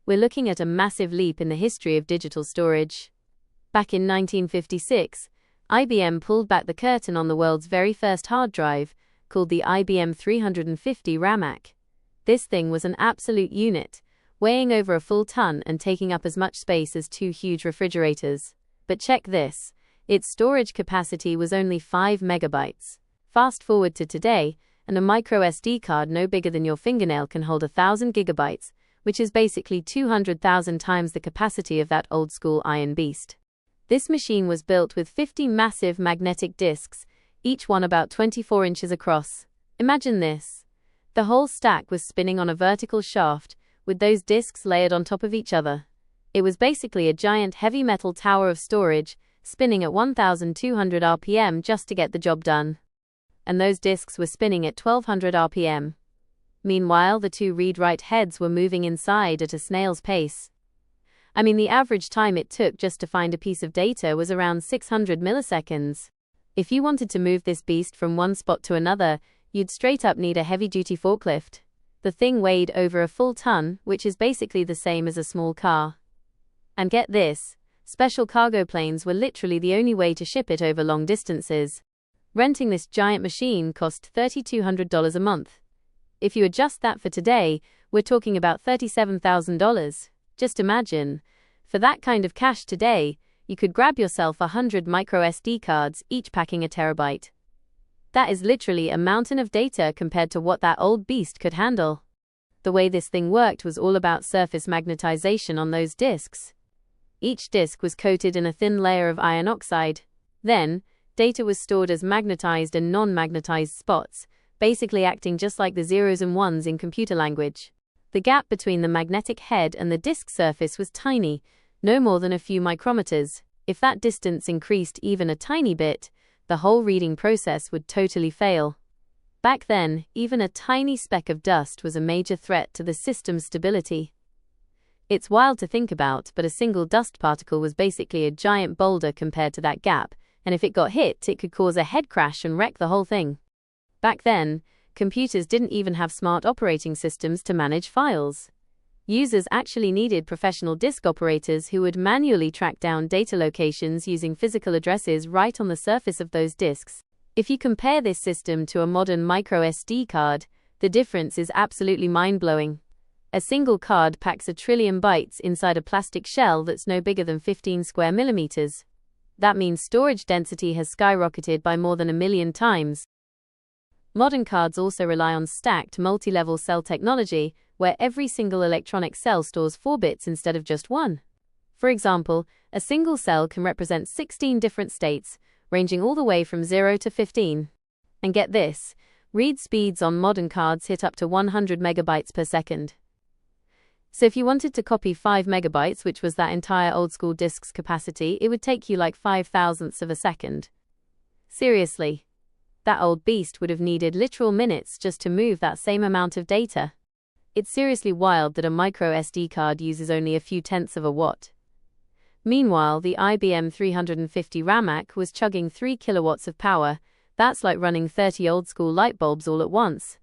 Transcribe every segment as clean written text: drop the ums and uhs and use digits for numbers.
we're looking at a massive leap in the history of digital storage. Back in 1956, IBM pulled back the curtain on the world's very first hard drive, called the IBM 350 RAMAC. This thing was an absolute unit, weighing over a full ton and taking up as much space as 2 huge refrigerators. But check this, its storage capacity was only 5 megabytes. Fast forward to today, and a micro SD card no bigger than your fingernail can hold 1,000 gigabytes, which is basically 200,000 times the capacity of that old-school iron beast. This machine was built with 50 massive magnetic discs, each one about 24 inches across. Imagine this. The whole stack was spinning on a vertical shaft, with those discs layered on top of each other. It was basically a giant heavy metal tower of storage, spinning at 1,200 RPM just to get the job done. And those discs were spinning at 1,200 RPM. Meanwhile, the 2 read-write heads were moving inside at a snail's pace. I mean, the average time it took just to find a piece of data was around 600 milliseconds. If you wanted to move this beast from one spot to another, you'd straight up need a heavy-duty forklift. The thing weighed over a full ton, which is basically the same as a small car. And get this, special cargo planes were literally the only way to ship it over long distances. Renting this giant machine cost $3,200 a month. If you adjust that for today, we're talking about $37,000. Just imagine, for that kind of cash today, you could grab yourself 100 micro SD cards, each packing a terabyte. That is literally a mountain of data compared to what that old beast could handle. The way this thing worked was all about surface magnetization on those disks. Each disk was coated in a thin layer of iron oxide. Then, data was stored as magnetized and non-magnetized spots, basically acting just like the zeros and ones in computer language. The gap between the magnetic head and the disk surface was tiny, no more than a few micrometers. If that distance increased even a tiny bit, the whole reading process would totally fail. Back then, even a tiny speck of dust was a major threat to the system's stability. It's wild to think about, but a single dust particle was basically a giant boulder compared to that gap, and if it got hit, it could cause a head crash and wreck the whole thing. Back then, computers didn't even have smart operating systems to manage files. Users actually needed professional disk operators who would manually track down data locations using physical addresses right on the surface of those disks. If you compare this system to a modern micro SD card, the difference is absolutely mind-blowing. A single card packs 1 trillion bytes inside a plastic shell that's no bigger than 15 square millimeters. That means storage density has skyrocketed by more than 1 million times. Modern cards also rely on stacked multi-level cell technology, where every single electronic cell stores 4 bits instead of just 1. For example, a single cell can represent 16 different states, ranging all the way from 0 to 15. And get this, read speeds on modern cards hit up to 100 megabytes per second. So if you wanted to copy 5 megabytes, which was that entire old-school disk's capacity, it would take you like 5,000ths of a second. Seriously. That old beast would have needed literal minutes just to move that same amount of data. It's seriously wild that a micro SD card uses only a few tenths of a watt. Meanwhile, the IBM 350 RAMAC was chugging 3 kilowatts of power. That's like running 30 old-school light bulbs all at once.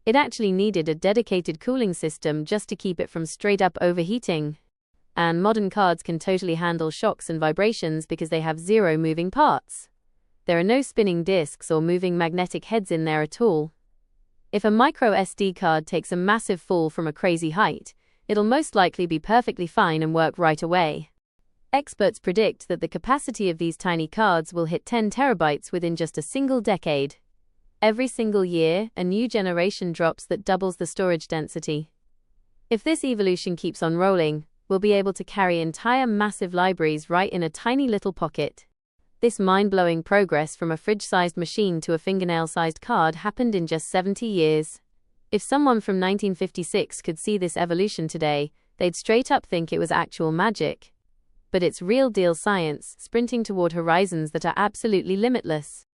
It actually needed a dedicated cooling system just to keep it from straight-up overheating. And modern cards can totally handle shocks and vibrations because they have 0 moving parts. There are no spinning disks or moving magnetic heads in there at all. If a micro SD card takes a massive fall from a crazy height, it'll most likely be perfectly fine and work right away. Experts predict that the capacity of these tiny cards will hit 10 terabytes within just a single decade. Every single year, a new generation drops that doubles the storage density. If this evolution keeps on rolling, we'll be able to carry entire massive libraries right in a tiny little pocket. This mind-blowing progress from a fridge-sized machine to a fingernail-sized card happened in just 70 years. If someone from 1956 could see this evolution today, they'd straight up think it was actual magic. But it's real-deal science, sprinting toward horizons that are absolutely limitless.